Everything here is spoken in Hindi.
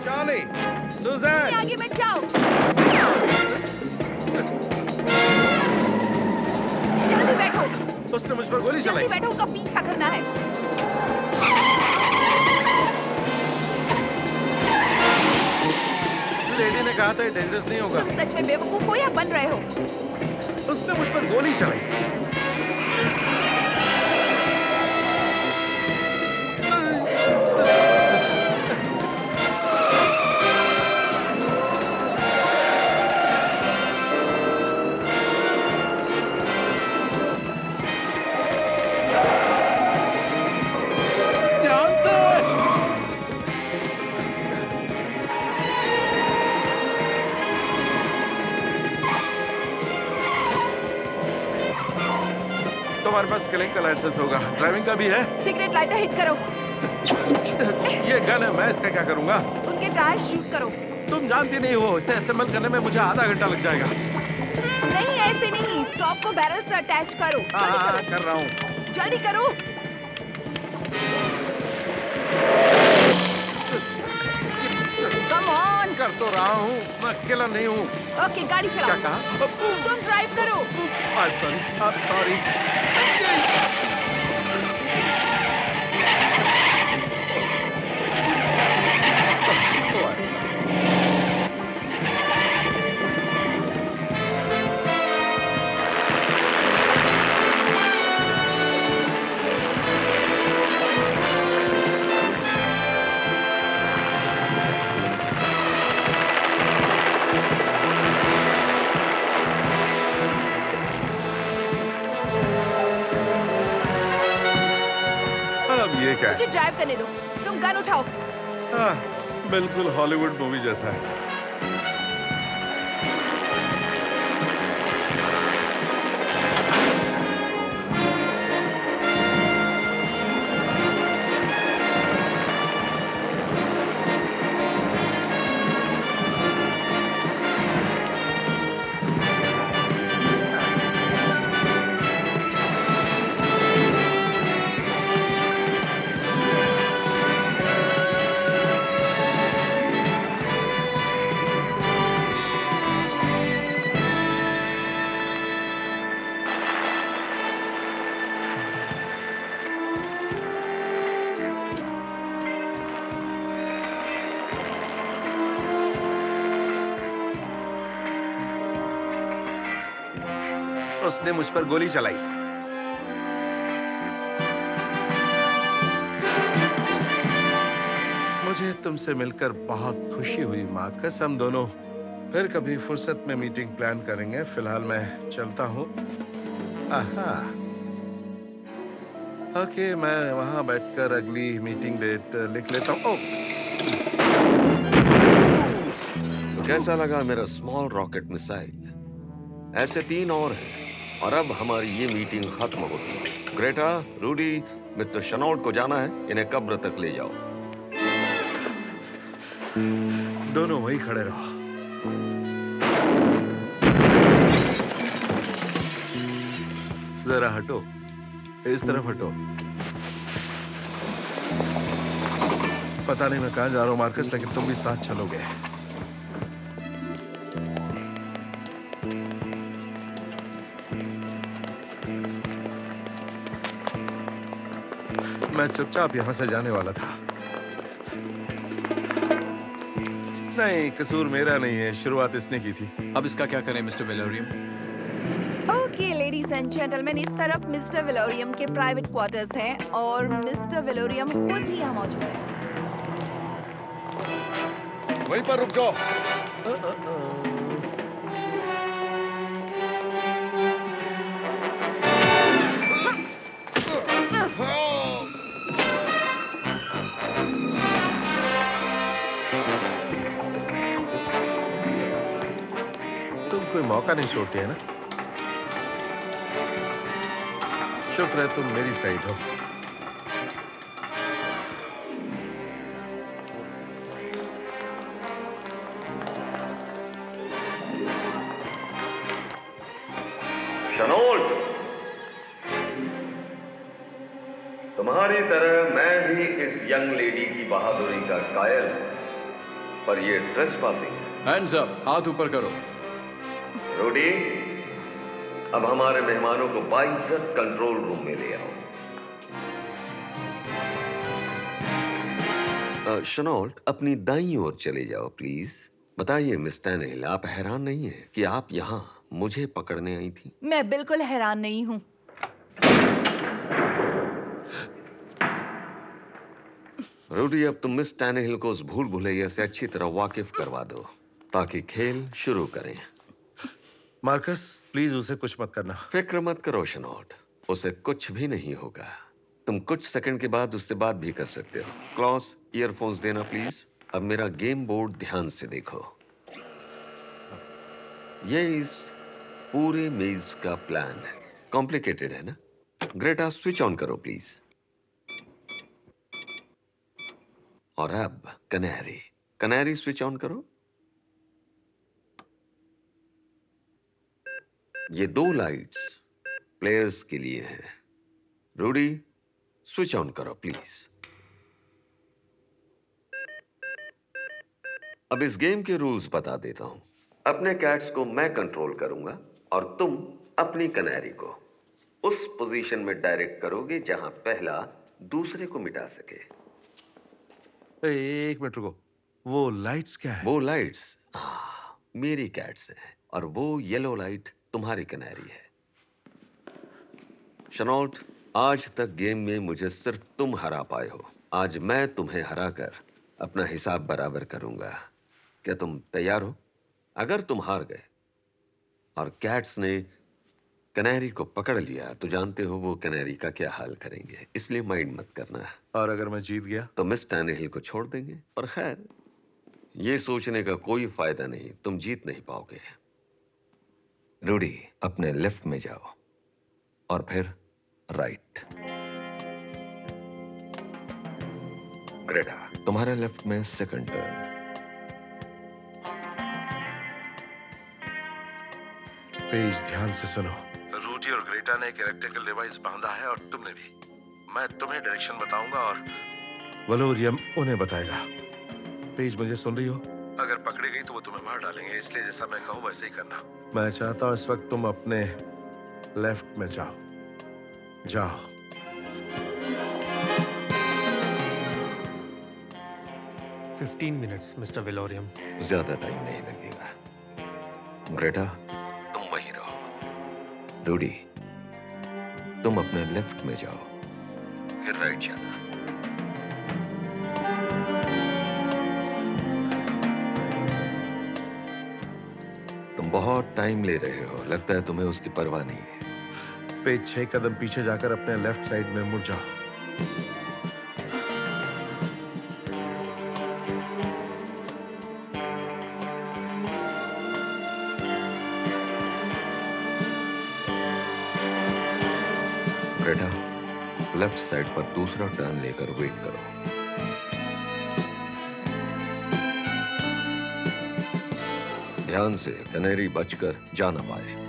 शालिनी, सुजैन, आगे मत जाओ। जल्दी बैठो। उसने मुझ पर गोली चलाई। जल्दी बैठो, उनका पीछा करना है। लेडी ने कहा था ये डेंजरस नहीं होगा। तुम सच में बेवकूफ हो या बन रहे हो? उसने मुझ पर गोली चलाई। तुम्हारे पास किलिंग का लाइसेंस होगा, ड्राइविंग का भी है? सिगरेट लाइटर हिट करो। ये गन है, मैं इसका क्या करूंगा? उनके टायर शूट करो। तुम जानती नहीं हो, इसे असेंबल करने में मुझे आधा घंटा लग जाएगा। नहीं, ऐसे नहीं, स्टॉप को बैरल से अटैच करो। हाँ, कर रहा हूँ। जल्दी करो। Come on. कर तो रहा हूँ, मैं अकेला नहीं हूँ। ओके, गाड़ी चलाओ। क्या कहा? तुम ड्राइव करो। I'm sorry. ये क्या है? मुझे ड्राइव करने दो। तुम गन उठाओ। हाँ, बिल्कुल हॉलीवुड मूवी जैसा है। उसने मुझ पर गोली चलाई। मुझे तुमसे मिलकर बहुत खुशी हुई मार्कस। हम दोनों फिर कभी फुर्सत में मीटिंग प्लान करेंगे। फिलहाल मैं चलता हूँ। ओके, मैं वहां बैठकर अगली मीटिंग डेट लिख लेता हूँ। तो कैसा लगा मेरा स्मॉल रॉकेट मिसाइल? ऐसे 3 और हैं और अब हमारी ये मीटिंग खत्म होती है। ग्रेटा, रूडी, मिस्टर शनौट को जाना है, इन्हें कब्र तक ले जाओ। दोनों वहीं खड़े रहो। जरा हटो, इस तरफ हटो। पता नहीं मैं कहां जा रहा हूं मार्कस, लेकिन तुम भी साथ चलोगे। मैं चुपचाप यहां से जाने वाला था। नहीं, कसूर मेरा नहीं है, शुरुआत इसने की थी। अब इसका क्या करें मिस्टर वेलोरियम? ओके लेडीज एंड जेंटलमैन, इस तरफ मिस्टर वेलोरियम के प्राइवेट क्वार्टर्स हैं और मिस्टर वेलोरियम खुद भी यहाँ मौजूद है। वहीं पर रुक जाओ। तुम कोई मौका नहीं छोड़ती है ना? शुक्र है तुम मेरी साइड हो। शनौट, तुम्हारी तरह मैं भी इस यंग लेडी की बहादुरी का कायल हूं, पर ये ट्रेसपासिंग है। हैंड्स अप, हाथ ऊपर करो। रूडी, अब हमारे मेहमानों को बाइज्जत कंट्रोल रूम में ले आओ। शनॉल्ट, अपनी दाईं ओर चले जाओ प्लीज। बताइए मिस टैनहिल, आप हैरान नहीं है कि आप यहाँ मुझे पकड़ने आई थी? मैं बिल्कुल हैरान नहीं हूँ। रूडी, अब तुम मिस टैनहिल को उस भूल भुलैया से अच्छी तरह वाकिफ करवा दो ताकि खेल शुरू करें। मार्कस, प्लीज उसे कुछ मत करना। फिक्र मत करो शनॉल्ट, उसे कुछ भी नहीं होगा। तुम कुछ सेकंड के बाद उससे बात भी कर सकते हो। क्लॉस, ईयरफोन्स देना प्लीज। अब मेरा गेम बोर्ड ध्यान से देखो। ये इस पूरे मेज का प्लान है। कॉम्प्लिकेटेड है ना? ग्रेटा, स्विच ऑन करो प्लीज। और अब कनेरी, कनेरी स्विच ऑन करो। ये 2 लाइट्स प्लेयर्स के लिए हैं। रूडी, स्विच ऑन करो प्लीज। अब इस गेम के रूल्स बता देता हूं। अपने कैट्स को मैं कंट्रोल करूंगा और तुम अपनी कनेरी को उस पोजीशन में डायरेक्ट करोगे जहां पहला दूसरे को मिटा सके। एक मिनट रुको, वो लाइट्स क्या है? वो लाइट्स मेरी कैट्स हैं और वो येलो लाइट तुम्हारी कनेरी है। शनॉल्ट, आज तक गेम में मुझे सिर्फ तुम हरा पाए हो। आज मैं तुम्हें हराकर अपना हिसाब बराबर करूंगा। क्या तुम तैयार हो? अगर तुम हार गए और कैट्स ने कनेरी को पकड़ लिया तो जानते हो वो कनेरी का क्या हाल करेंगे, इसलिए माइंड मत करना। और अगर मैं जीत गया? तो मिस टैनहिल को छोड़ देंगे। पर खैर, ये सोचने का कोई फायदा नहीं, तुम जीत नहीं पाओगे। रूडी, अपने लेफ्ट में जाओ और फिर राइट। ग्रेटा, तुम्हारे लेफ्ट में सेकंड टर्न। पेज, ध्यान से सुनो। रूडी और ग्रेटा ने एक इलेक्ट्रिकल डिवाइस बांधा है और तुमने भी। मैं तुम्हें डायरेक्शन बताऊंगा और वलोरियम उन्हें बताएगा। पेज, मुझे सुन रही हो? अगर पकड़ी गई तो वो तुम्हें मार डालेंगे, इसलिए जैसा मैं कहूं वैसे ही करना। मैं चाहता हूं इस वक्त तुम अपने लेफ्ट में जाओ। जाओ। 15 मिनट्स मिस्टर विलोरियम। ज्यादा टाइम नहीं लगेगा। ग्रेटा, तुम वहीं रहो। रूडी, तुम अपने लेफ्ट में जाओ, फिर राइट जाना। तुम बहुत टाइम ले रहे हो, लगता है तुम्हें उसकी परवाह नहीं है। पेज, 6 कदम पीछे जाकर अपने लेफ्ट साइड में मुड़ जाओ। ग्रेटा, लेफ्ट साइड पर दूसरा टर्न लेकर वेट करो। ध्यान से, कनेरी बचकर जा ना पाए।